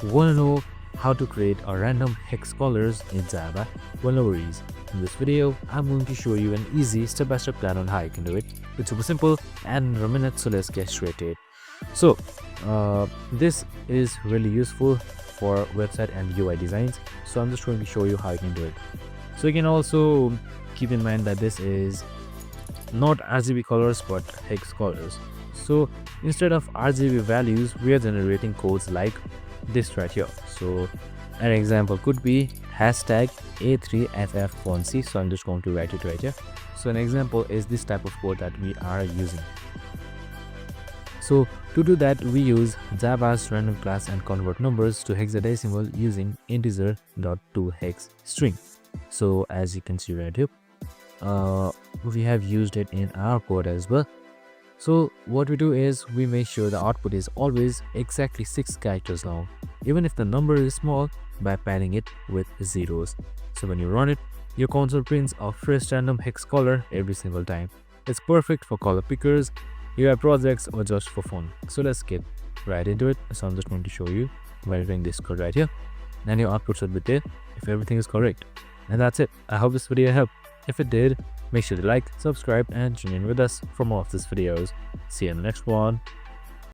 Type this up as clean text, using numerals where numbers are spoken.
Want to know how to create a random hex colors in Java? Well, no worries. In this video, I'm going to show you an easy step-by-step plan on how you can do it. It's super simple and in a minute, so let's get straight to it. So, this is really useful for website and UI designs. So I'm just going to show you how you can do it. So you can also keep in mind that this is not RGB colors but hex colors. So instead of RGB values, we are generating codes like this right here. So an example could be hashtag A3FF1C. So I'm just going to write it right here. So an example is this type of code that we are using. So to do that, we use Java's random class and convert numbers to hexadecimal using integer.toHex string. So as you can see right here, we have used it in our code as well. So what we do is we make sure the output is always exactly 6 characters long, even if the number is small, by padding it with zeros. So when you run it, your console prints a fresh random hex color every single time. It's perfect for color pickers, UI projects, or just for fun. So let's get right into it. So I'm just going to show you by doing this code right here, and your output should be there if everything is correct. And that's it. I hope this video helped. If it did, make sure to like, subscribe, and tune in with us for more of these videos. See you in the next one.